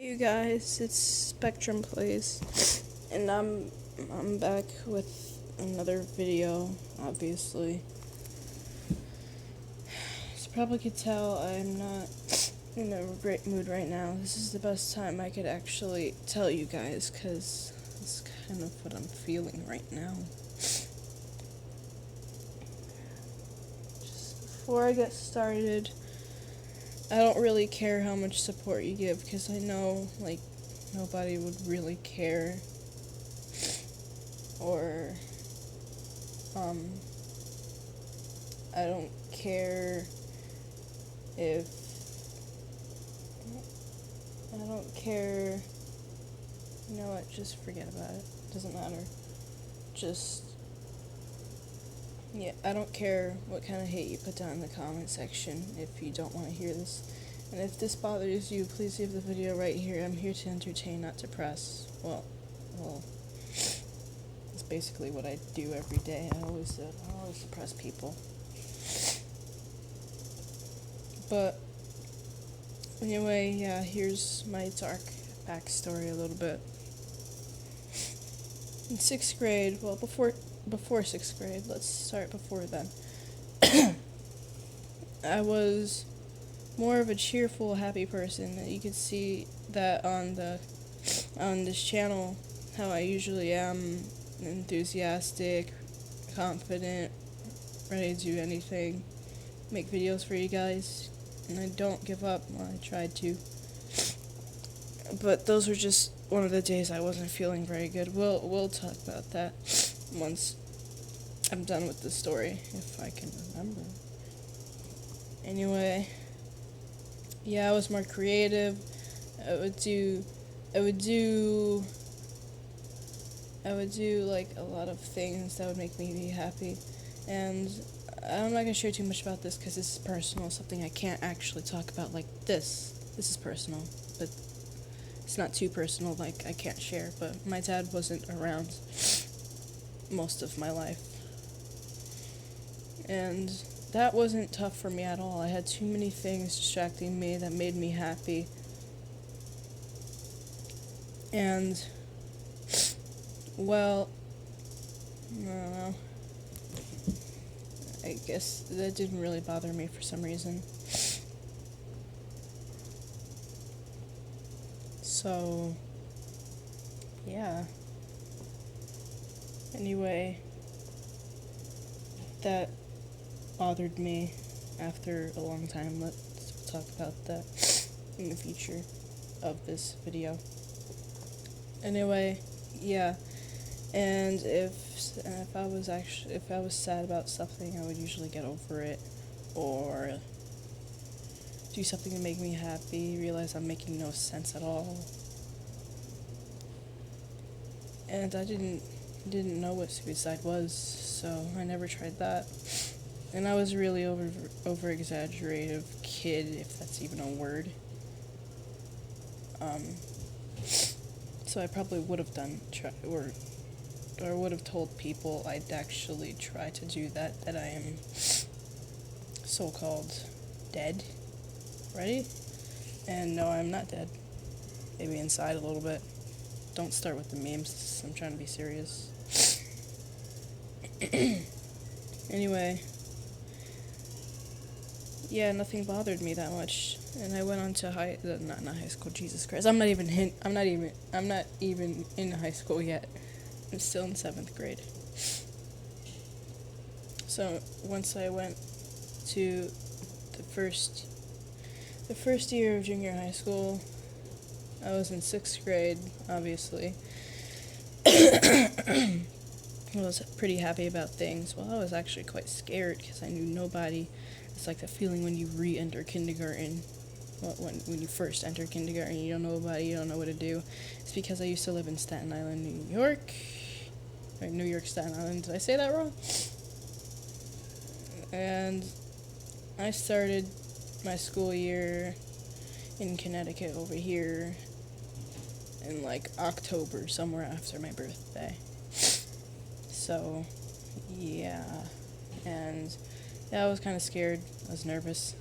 Hey you guys, it's Spectrum Plays, and I'm back with another video. Obviously, as you probably could tell, I'm not in a great mood right now. This is the best time I could actually tell you guys, cause it's kind of what I'm feeling right now. Just before I get started, I don't really care how much support you give, because I know, like, nobody would really care. Or, I don't care if, I don't care, you know what, just forget about it, doesn't matter, just, yeah, I don't care what kind of hate you put down in the comment section if you don't want to hear this, and if this bothers you, please leave the video right here. I'm here to entertain, not to press. Well, it's basically what I do every day. I always suppress people. But anyway, yeah, here's my dark backstory a little bit. In 6th grade, well, before 6th grade, let's start before then. I was more of a cheerful, happy person. You could see that on this channel, how I usually am, enthusiastic, confident, ready to do anything, make videos for you guys, and I don't give up. Well, I tried to, but those were just one of the days I wasn't feeling very good. We'll talk about that once I'm done with the story, if I can remember. Anyway, yeah, I was more creative. I would do like a lot of things that would make me be happy, and I'm not gonna share too much about this because this is personal, something I can't actually talk about like this. This is personal, but it's not too personal, like I can't share, but my dad wasn't around most of my life. And that wasn't tough for me at all. I had too many things distracting me that made me happy. And, well, I don't know. I guess that didn't really bother me for some reason. So, yeah. Anyway, that bothered me after a long time. Let's talk about that in the future of this video. Anyway, yeah. And if I was sad about something, I would usually get over it, or do something to make me happy, realize I'm making no sense at all. And I didn't know what suicide was, so I never tried that. And I was a really over exaggerative kid, if that's even a word. So I probably would have or would have told people I'd actually try to do that I am so-called dead. Ready? And no, I'm not dead. Maybe inside a little bit. Don't start with the memes. I'm trying to be serious. Anyway. Yeah, nothing bothered me that much. And I went on to not high school, Jesus Christ. I'm not even in high school yet. I'm still in 7th grade. So once I went to the first year of junior high school, I was in 6th grade, obviously. I was pretty happy about things. Well, I was actually quite scared because I knew nobody. It's like the feeling when you re-enter kindergarten. Well, when you first enter kindergarten, you don't know nobody, you don't know what to do. It's because I used to live in Staten Island, New York. Or New York, Staten Island. Did I say that wrong? And I started my school year in Connecticut over here in like October, somewhere after my birthday. So, yeah. And yeah, I was kind of scared. I was nervous.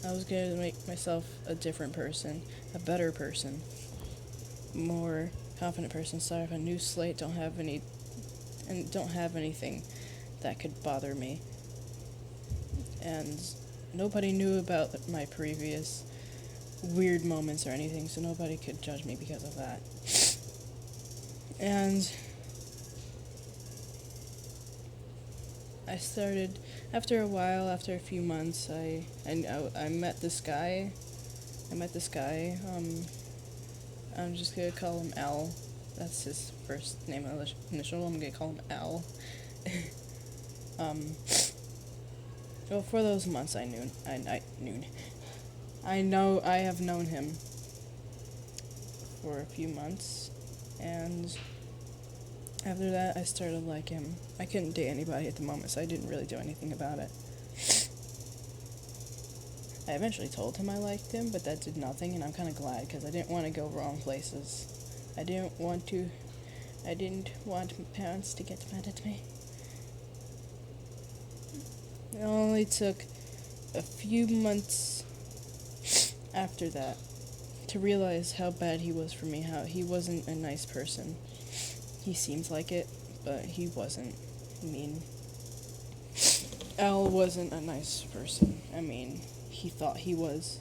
I was going to make myself a different person. a better person, more confident person, start off a new slate, don't have anything that could bother me. And nobody knew about my previous weird moments or anything, so nobody could judge me because of that. And I started, after a while, after a few months, I met this guy. I'm just gonna call him Al. That's his first name initial. I'm gonna call him Al. Well, for those months I have known him for a few months, and after that I started to like him. I couldn't date anybody at the moment, so I didn't really do anything about it. I eventually told him I liked him, but that did nothing, and I'm kind of glad, because I didn't want to go wrong places. I didn't want my parents to get mad at me. It only took a few months after that to realize how bad he was for me, how he wasn't a nice person. He seemed like it, but he wasn't. I mean, Al wasn't a nice person. I mean, he thought he was.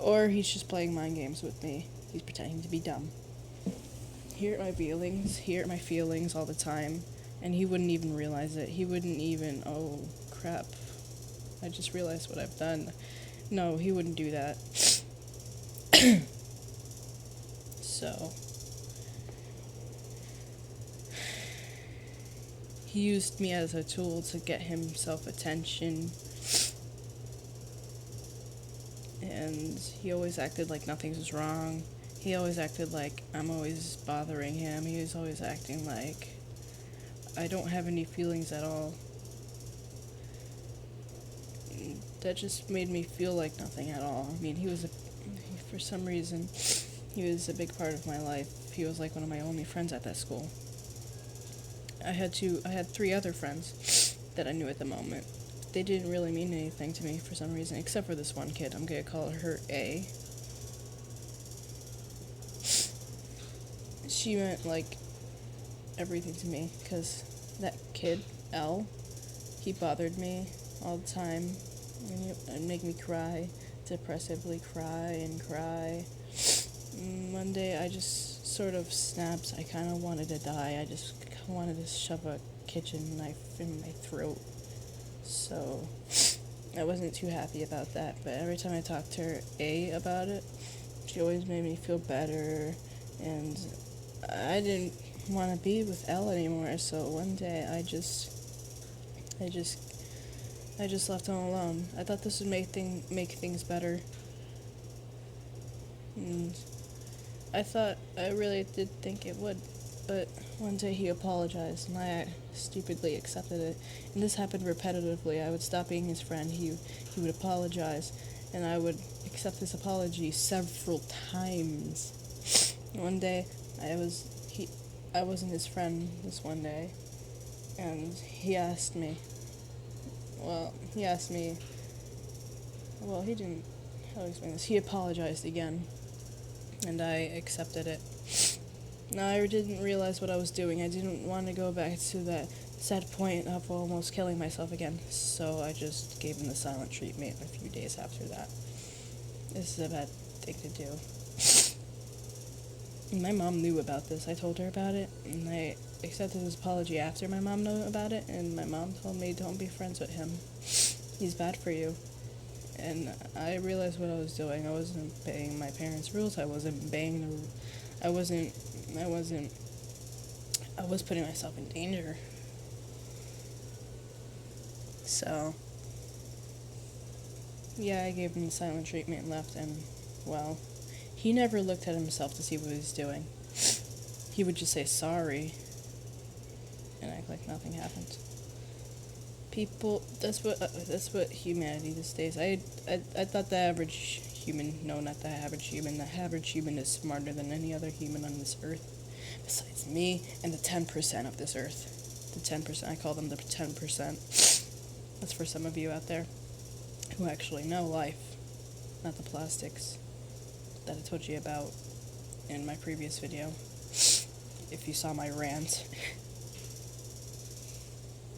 Or he's just playing mind games with me. He's pretending to be dumb. He hurt my feelings all the time, and he wouldn't even realize it. He wouldn't even, oh crap, I just realized what I've done. No, he wouldn't do that. So, he used me as a tool to get himself attention, and he always acted like nothing was wrong. He always acted like I'm always bothering him. He was always acting like I don't have any feelings at all. That just made me feel like nothing at all. I mean, for some reason, he was a big part of my life. He was like one of my only friends at that school. I had 3 other friends that I knew at the moment. They didn't really mean anything to me for some reason, except for this one kid. I'm gonna call her A. She meant, like, everything to me, because that kid, L, he bothered me all the time. And make me cry, depressively cry. One day I just sort of snapped. I kind of wanted to die. I just wanted to shove a kitchen knife in my throat. So I wasn't too happy about that, but every time I talked to her A about it, she always made me feel better, and I didn't want to be with L anymore, so one day I just left him alone. I thought this would make things better. And I really did think it would, but one day he apologized, and I stupidly accepted it. And this happened repetitively. I would stop being his friend, he would apologize, and I would accept his apology several times. One day, I wasn't his friend this one day, and he asked me, he didn't, how to explain this, he apologized again, and I accepted it. Now, I didn't realize what I was doing. I didn't want to go back to that sad point of almost killing myself again, so I just gave him the silent treatment a few days after that. This is a bad thing to do. My mom knew about this. I told her about it, and I accepted his apology after my mom knew about it, and my mom told me, don't be friends with him. He's bad for you. And I realized what I was doing. I wasn't obeying my parents' rules. I was putting myself in danger. So, yeah, I gave him the silent treatment and left, and, well, he never looked at himself to see what he was doing. He would just say sorry and act like nothing happened. People, that's what humanity these days. I thought the average human, no, not the average human is smarter than any other human on this earth, besides me and the 10% of this earth. The 10%, I call them the 10%. That's for some of you out there who actually know life, not the plastics. that I told you about in my previous video, if you saw my rant.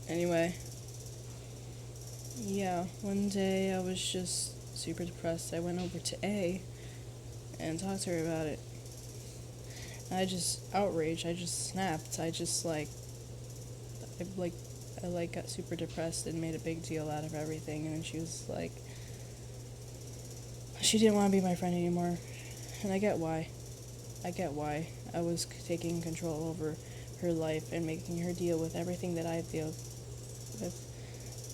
Anyway, yeah, one day I was just super depressed. I went over to A and talked to her about it. I just outraged, I just snapped, I got super depressed and made a big deal out of everything, and then she was like, she didn't want to be my friend anymore, and I get why. I was taking control over her life and making her deal with everything that I deal with.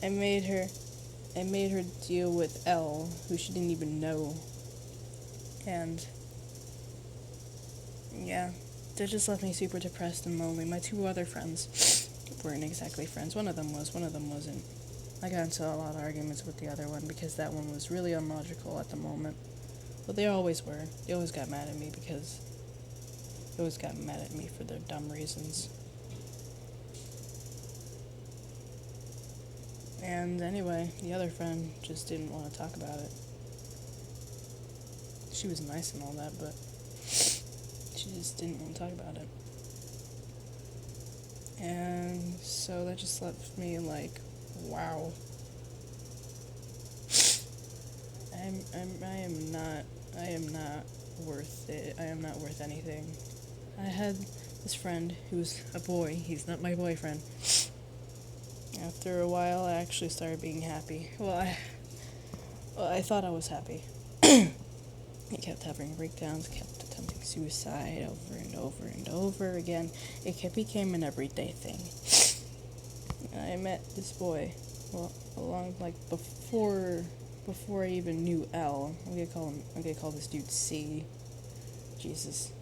I made her deal with Elle, who she didn't even know, and yeah, that just left me super depressed and lonely. My two other friends weren't exactly friends. One of them was, one of them wasn't. I got into a lot of arguments with the other one because that one was really illogical at the moment. But they always were. They always got mad at me because they always got mad at me for their dumb reasons. And anyway, the other friend just didn't want to talk about it. She was nice and all that, but she just didn't want to talk about it. And so that just left me like, wow. I am not worth it. I am not worth anything. I had this friend who's a boy. He's not my boyfriend. After a while, I actually started being happy. I thought I was happy. He kept having breakdowns, kept attempting suicide over and over and over again. It became an everyday thing. I met this boy, before I even knew L. I'm gonna call this dude C. Jesus.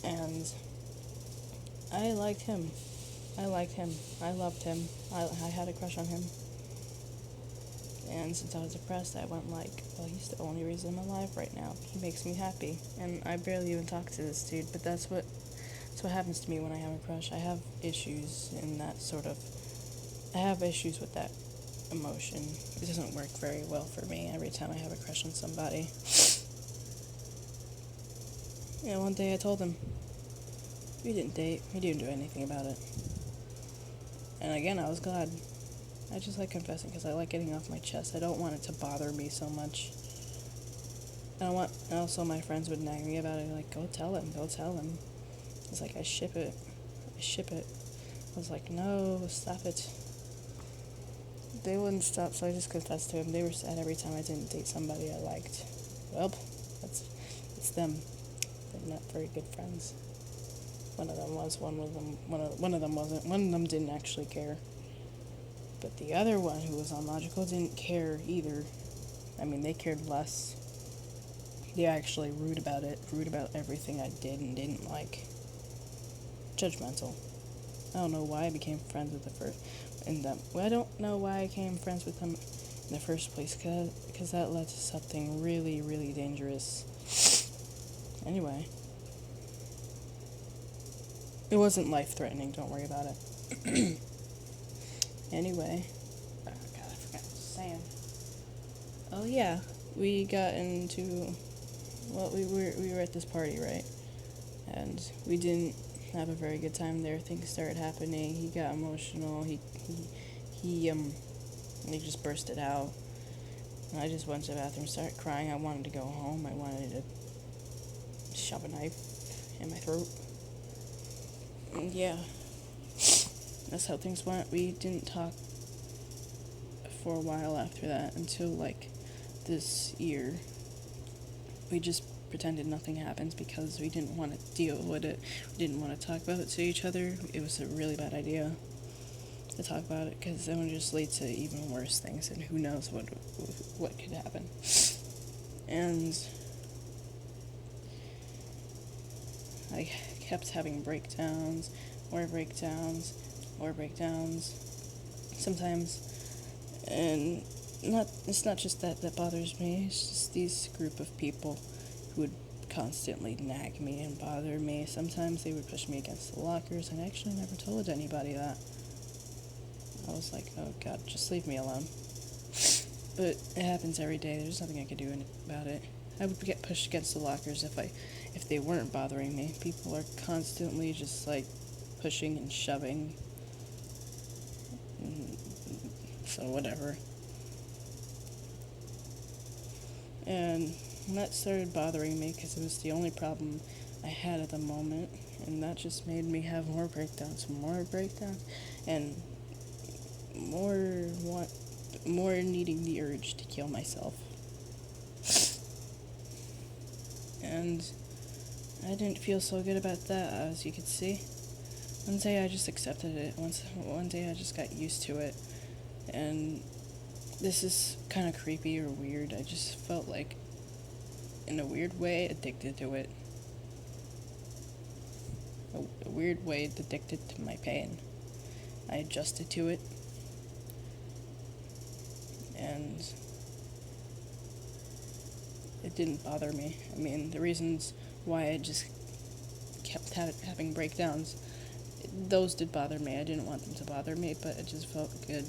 And I liked him. I loved him. I had a crush on him. And since I was depressed, I went like, well, he's the only reason I'm alive right now. He makes me happy. And I barely even talk to this dude, but that's what happens to me when I have a crush. I have issues in that I have issues with that emotion. It doesn't work very well for me every time I have a crush on somebody. Yeah, one day I told him, we didn't date, we didn't do anything about it. And again, I was glad. I just like confessing because I like getting off my chest. I don't want it to bother me so much. And also my friends would nag me about it, like, go tell him. It's like, I ship it. I was like, no, stop it. They wouldn't stop, so I just confessed to him. They were sad every time I didn't date somebody I liked. Well, it's them. They're not very good friends. One of them was, one of them wasn't. One of them didn't actually care. But the other one, who was illogical, didn't care either. I mean, they cared less. They actually rude about everything I did and didn't like. Judgmental. I don't know why I became friends with I don't know why I became friends with them in the first place, because that led to something really, really dangerous. Anyway. It wasn't life-threatening, don't worry about it. Anyway. Oh, God, I forgot what I was saying. Oh, yeah. We got into... Well, we were at this party, right? And we didn't have a very good time there. Things started happening. He got emotional. He just bursted out. And I just went to the bathroom, started crying. I wanted to go home. I wanted to shove a knife in my throat. And yeah, that's how things went. We didn't talk for a while after that until like this year. We just pretended nothing happens because we didn't want to deal with it. We didn't want to talk about it to each other. It was a really bad idea to talk about it because that would just lead to even worse things, and who knows what could happen. And I kept having breakdowns, more breakdowns, sometimes, and it's not just that bothers me, it's just these group of people who would constantly nag me and bother me. Sometimes they would push me against the lockers, and I actually never told anybody that. I was like, oh God, just leave me alone. But it happens every day. There's nothing I could do about it. I would get pushed against the lockers if they weren't bothering me. People are constantly just like pushing and shoving. So whatever. And that started bothering me because it was the only problem I had at the moment, and that just made me have more breakdowns, and more needing the urge to kill myself. And I didn't feel so good about that, as you could see. One day I just accepted it. One day I just got used to it. And this is kind of creepy or weird. I just felt like, in a weird way, addicted to it. A weird way addicted to my pain. I adjusted to it. And it didn't bother me. I mean, the reasons why I just kept having breakdowns, those did bother me. I didn't want them to bother me, but it just felt good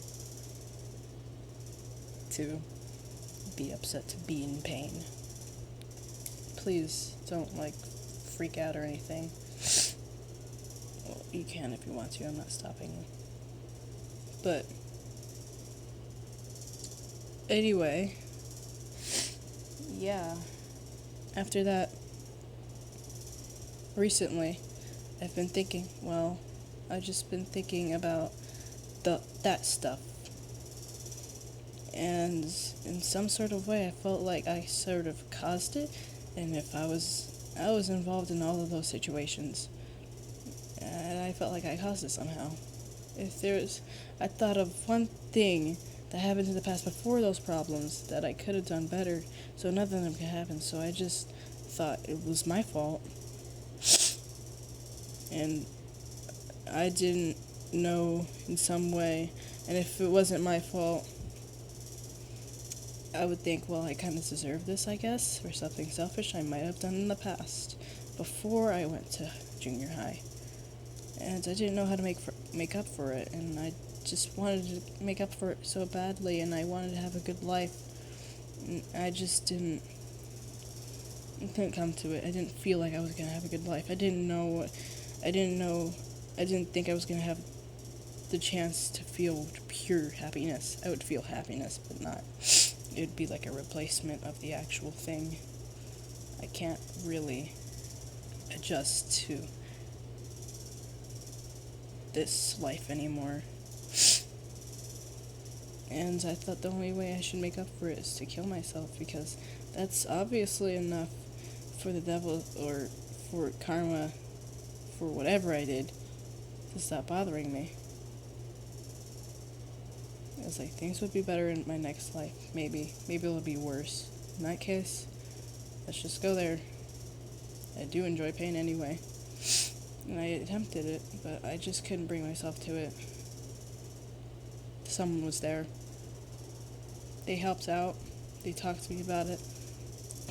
to be upset, to be in pain. Please don't, freak out or anything. Well, you can if you want to. I'm not stopping you. But anyway, yeah. After that, recently, I've been thinking, I've just been thinking about that stuff. And in some sort of way, I felt like I sort of caused it, and if I was involved in all of those situations, and I felt like I caused it somehow. I thought of one thing that happened in the past before those problems that I could have done better, so none of them could happen, so I just thought it was my fault. And I didn't know in some way, and if it wasn't my fault, I would think, I kind of deserve this, I guess, for something selfish I might have done in the past, before I went to junior high. And I didn't know how to make up for it, and I just wanted to make up for it so badly, and I wanted to have a good life. And I just couldn't come to it. I didn't feel like I was going to have a good life. I didn't think I was going to have the chance to feel pure happiness. I would feel happiness, but not. It would be like a replacement of the actual thing. I can't really adjust to this life anymore. And I thought the only way I should make up for it is to kill myself, because that's obviously enough for the devil, or for karma, for whatever I did, to stop bothering me. I was like, things would be better in my next life. Maybe it'll be worse. In that case, let's just go there. I do enjoy pain anyway. And I attempted it, but I just couldn't bring myself to it. Someone was there. They helped out. They talked to me about it.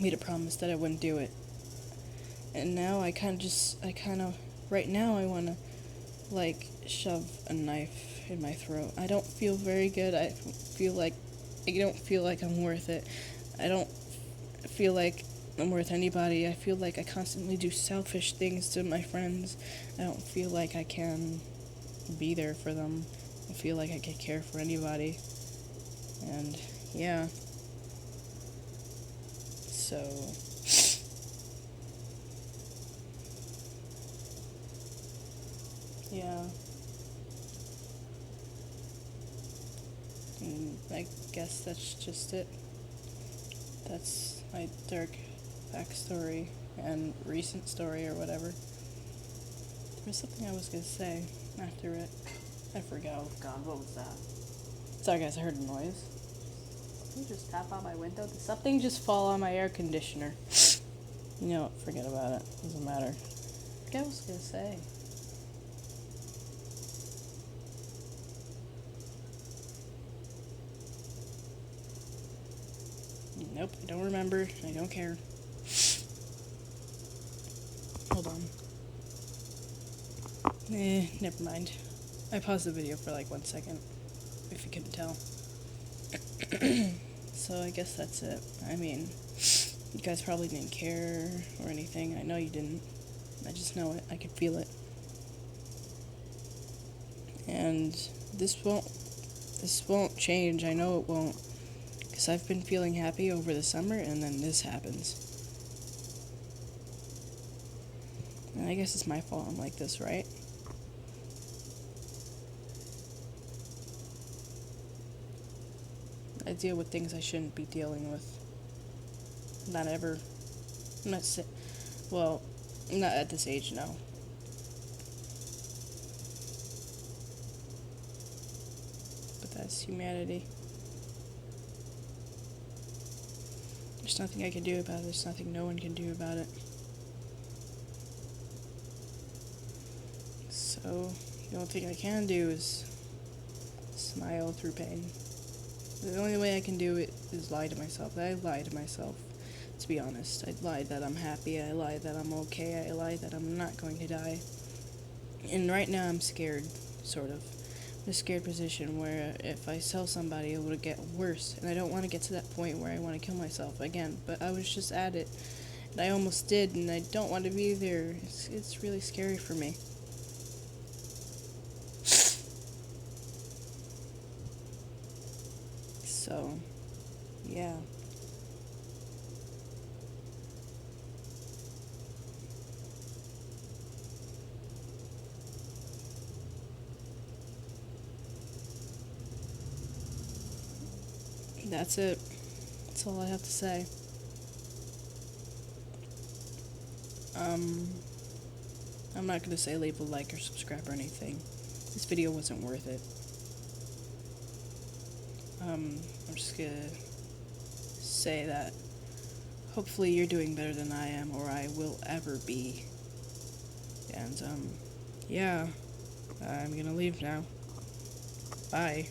Made a promise that I wouldn't do it. And now right now I want to, shove a knife in my throat. I don't feel very good. I don't feel like I'm worth it. I don't feel like I'm worth anybody. I feel like I constantly do selfish things to my friends. I don't feel like I can be there for them. I feel like I can care for anybody. And yeah. So yeah. And I guess that's just it. That's my dark backstory and recent story or whatever. There was something I was going to say after it. I forgot. Oh god, what was that? Sorry guys, I heard a noise. Did something just tap on my window? Did something just fall on my air conditioner? You know what, forget about it. Doesn't matter. I forget what I was going to say. Nope, I don't remember. I don't care. Hold on. Never mind. I paused the video for 1 second, if you couldn't tell. so I guess that's it. I mean, you guys probably didn't care or anything. I know you didn't. I just know it. I could feel it. And this won't change. I know it won't. Because I've been feeling happy over the summer, and then this happens. And I guess it's my fault I'm like this, right? I deal with things I shouldn't be dealing with. Not ever. I'm not well, not at this age, no. But that's humanity. There's nothing I can do about it. There's nothing no one can do about it. So, the only thing I can do is smile through pain. The only way I can do it is lie to myself. I lie to myself, to be honest. I lie that I'm happy. I lie that I'm okay. I lie that I'm not going to die. And right now I'm scared, sort of. I'm in a scared position where if I tell somebody it would get worse. And I don't want to get to that point where I want to kill myself again. But I was just at it. And I almost did, and I don't want to be there. It's really scary for me. So, yeah. That's it. That's all I have to say. I'm not gonna say leave a like or subscribe or anything. This video wasn't worth it. I'm just gonna say that hopefully you're doing better than I am or I will ever be. And, yeah, I'm gonna leave now. Bye.